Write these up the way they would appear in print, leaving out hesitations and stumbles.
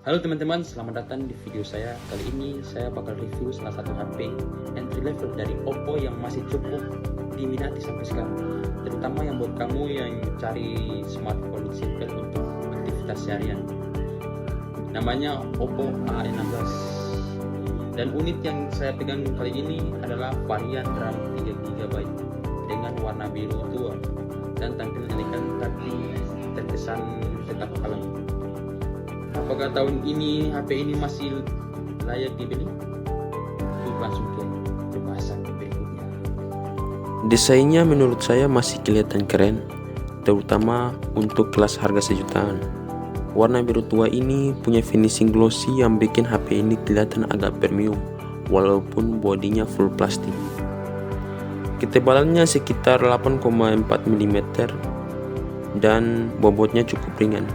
Halo teman-teman, selamat datang di video saya. Kali ini saya bakal review salah satu HP entry level dari Oppo yang masih cukup diminati sampai sekarang, terutama yang buat kamu yang cari smartphone simple untuk aktivitas seharian. Namanya Oppo A16, dan unit yang saya pegang kali ini adalah varian RAM 3GB dengan warna biru tua dan tampilan elegan tapi terkesan tetap kalem. Apakah tahun ini HP ini masih layak dibeli? Yuk langsung ke pembahasan berikutnya. Desainnya menurut saya masih kelihatan keren, terutama untuk kelas harga sejutaan. Warna biru tua ini punya finishing glossy yang bikin HP ini kelihatan agak premium, walaupun bodinya full plastik. Ketebalannya sekitar 8,4 mm dan bobotnya cukup ringan.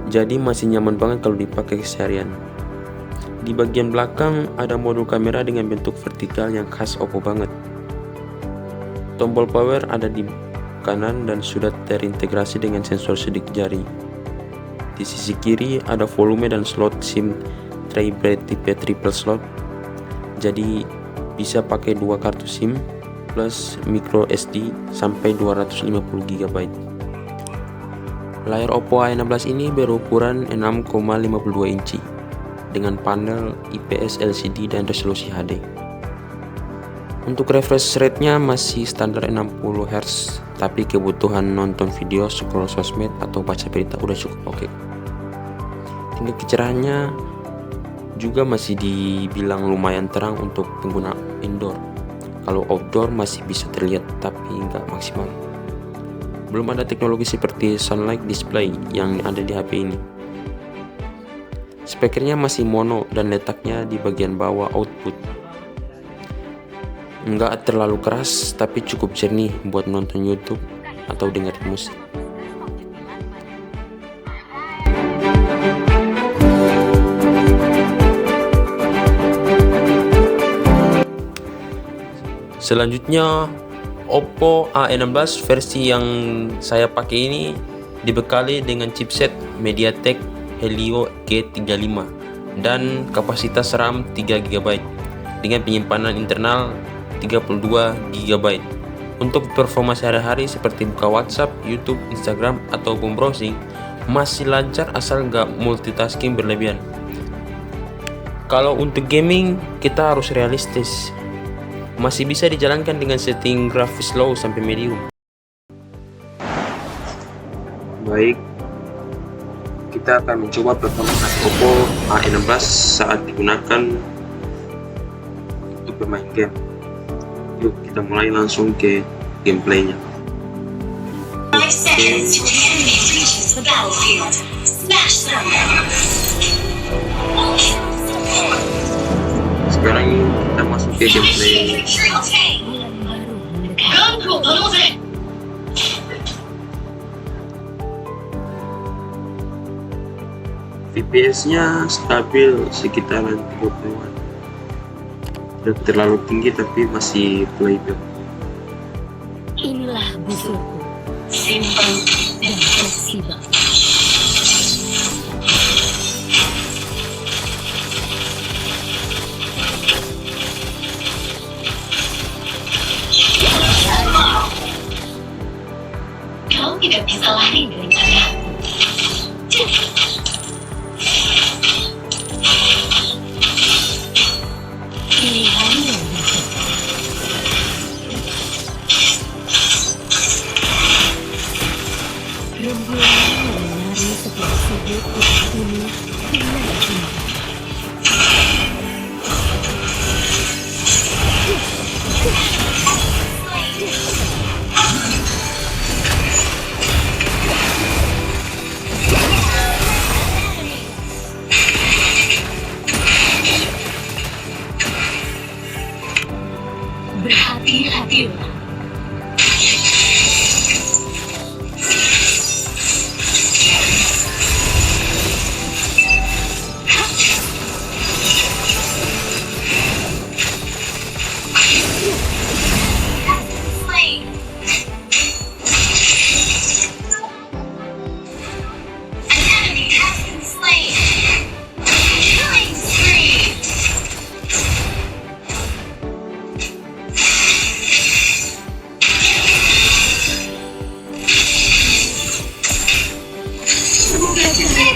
Jadi masih nyaman banget kalau dipakai keseharian. Di bagian belakang ada modul kamera dengan bentuk vertikal yang khas Oppo banget. Tombol power ada di kanan dan sudah terintegrasi dengan sensor sidik jari. Di sisi kiri ada volume dan slot SIM tray tipe triple slot. Jadi bisa pakai 2 kartu SIM plus micro SD sampai 250GB. Layar Oppo A16 ini berukuran 6,52 inci dengan panel IPS LCD dan resolusi HD. Untuk refresh rate-nya masih standar 60 Hz, tapi kebutuhan nonton video, scroll sosmed atau baca berita udah cukup oke. Tingkat kecerahannya juga masih dibilang lumayan terang untuk pengguna indoor. Kalau outdoor masih bisa terlihat tapi nggak maksimal. Belum ada teknologi seperti sunlight display yang ada di HP ini. Speakernya masih mono dan letaknya di bagian bawah output. Nggak terlalu keras tapi cukup jernih buat nonton YouTube atau dengar musik. Selanjutnya, Oppo A16 versi yang saya pakai ini dibekali dengan chipset MediaTek Helio G35 dan kapasitas RAM 3GB dengan penyimpanan internal 32GB. Untuk performa sehari-hari seperti buka WhatsApp, YouTube, Instagram, ataupun browsing masih lancar asal nggak multitasking berlebihan. Kalau untuk gaming kita harus realistis. Masih bisa dijalankan dengan setting grafis low sampai medium. Baik, kita akan mencoba performa Oppo A16 saat digunakan untuk bermain game. Yuk kita mulai langsung ke gameplaynya. Sekarang kita masuk ke gameplay. FPS-nya stabil sekitaran 30-an. Tidak terlalu tinggi tapi masih playable. Inilah busurku, simple dan fleksibel. Kau tidak bisa lari dari padaku. Pilihan yang bijak. Rembulan menari seperti sudut putih ini dengan cinta. Berhati-hatilah.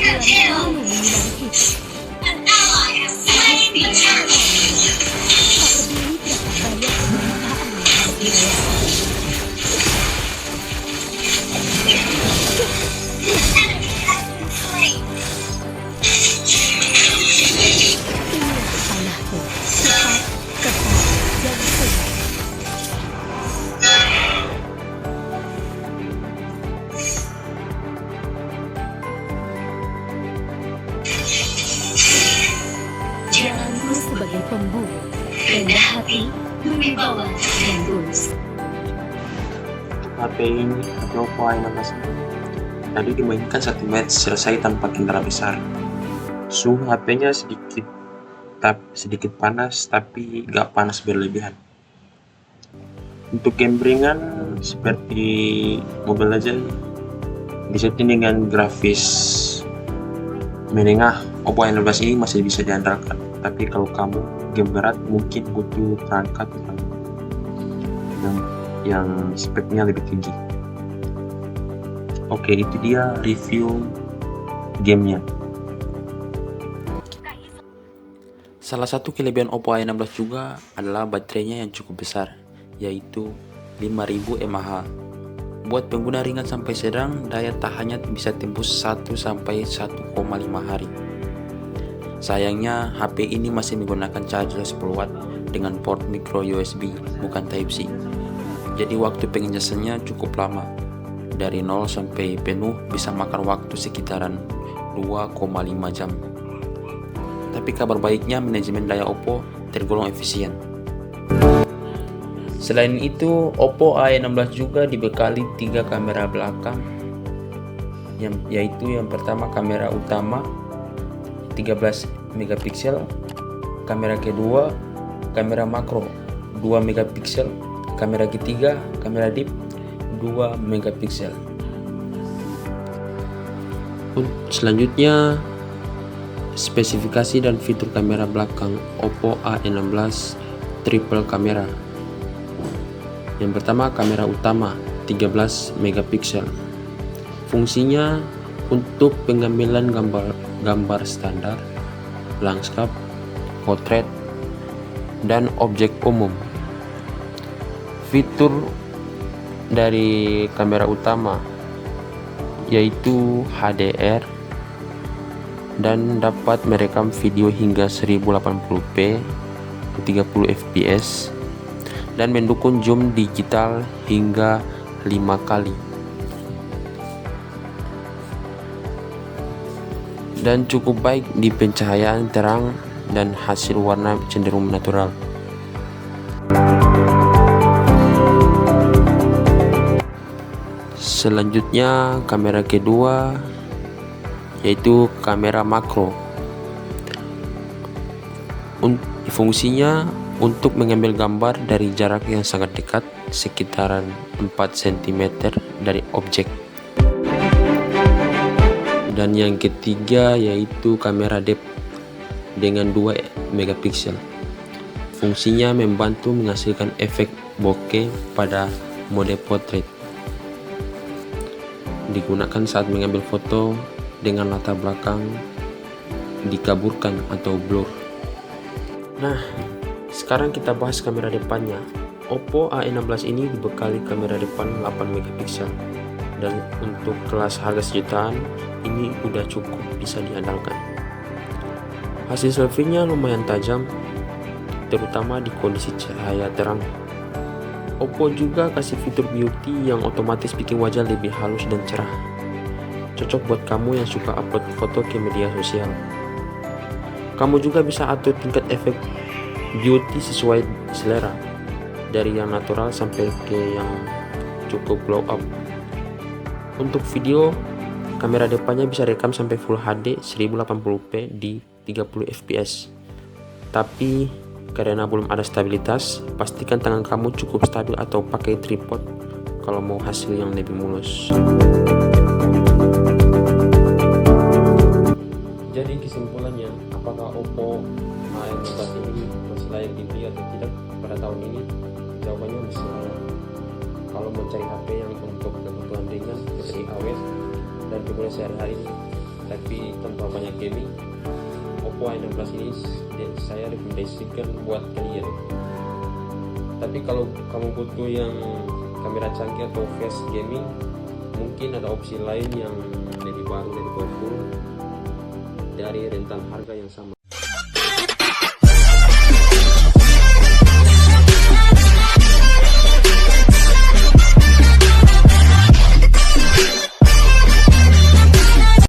kamu menyerang kita. An ally has slain the turtle. Tak peduli berapa banyak penderitaan yang harus dirasakan. Enemy has been slain. Inilah panahku, cepat, ketat, dan sehat. Jalanku sebagai pemburu, rendah hati, berwibawa, dan tulus. HP ini atau Oppo A16 tadi dimainkan 1 match selesai tanpa kendala besar. Suhu HP-nya sedikit panas tapi gak panas berlebihan. Untuk game ringan seperti Mobile Legends disetting dengan grafis menengah, Oppo A16 ini masih bisa diandalkan. Tapi kalau kamu game berat mungkin butuh perangkat yang speknya lebih tinggi. Oke, itu dia review gamenya. Salah satu kelebihan Oppo A16 juga adalah baterainya yang cukup besar, yaitu 5000 mAh. Buat pengguna ringan sampai sedang, daya tahannya bisa tembus 1-1,5 hari. Sayangnya, HP ini masih menggunakan charger 10 watt dengan port micro USB, bukan Type-C. Jadi waktu pengecasannya cukup lama. Dari 0 sampai penuh bisa makan waktu sekitaran 2,5 jam. Tapi kabar baiknya manajemen daya Oppo tergolong efisien. Selain itu, Oppo A16 juga dibekali 3 kamera belakang, yaitu yang pertama kamera utama 13 megapiksel, kamera kedua kamera makro 2 megapiksel, kamera ketiga kamera deep 2 megapiksel. Selanjutnya, spesifikasi dan fitur kamera belakang Oppo A16 triple kamera. Yang pertama, kamera utama 13 megapiksel. Fungsinya untuk pengambilan gambar standar, landscape, potret, dan objek umum. Fitur dari kamera utama yaitu HDR dan dapat merekam video hingga 1080p 30 fps dan mendukung zoom digital hingga 5 kali. Dan cukup baik di pencahayaan terang dan hasil warna cenderung natural. Selanjutnya, kamera kedua yaitu kamera makro. Fungsinya untuk mengambil gambar dari jarak yang sangat dekat, sekitaran 4 cm dari objek. Dan yang ketiga yaitu kamera depth dengan 2 megapiksel. Fungsinya membantu menghasilkan efek bokeh pada mode portrait. Digunakan saat mengambil foto dengan latar belakang dikaburkan atau blur. Nah, sekarang kita bahas kamera depannya. Oppo A16 ini dibekali kamera depan 8 megapiksel. Dan untuk kelas harga sejutaan, ini udah cukup bisa diandalkan. Hasil selfie-nya lumayan tajam, terutama di kondisi cahaya terang. Oppo juga kasih fitur beauty yang otomatis bikin wajah lebih halus dan cerah. Cocok buat kamu yang suka upload foto ke media sosial. Kamu juga bisa atur tingkat efek beauty sesuai selera, dari yang natural sampai ke yang cukup glow up. Untuk video, kamera depannya bisa rekam sampai Full HD 1080p di 30 fps. Tapi karena belum ada stabilitas, pastikan tangan kamu cukup stabil atau pakai tripod kalau mau hasil yang lebih mulus. Jadi kesimpulannya, apakah Oppo A16 ini masih layak dibeli atau tidak pada tahun ini? Jawabannya masih layak. Kalau mau cari HP yang untuk kebutuhan ringan, baterai awet, dan penggunaan sehari-hari, tapi tanpa banyak gaming, Oppo A16 ini saya rekomendasikan buat kalian. Tapi kalau kamu butuh yang kamera canggih atau fast gaming, mungkin ada opsi lain yang lebih baru dari Oppo dari rentan harga yang sama.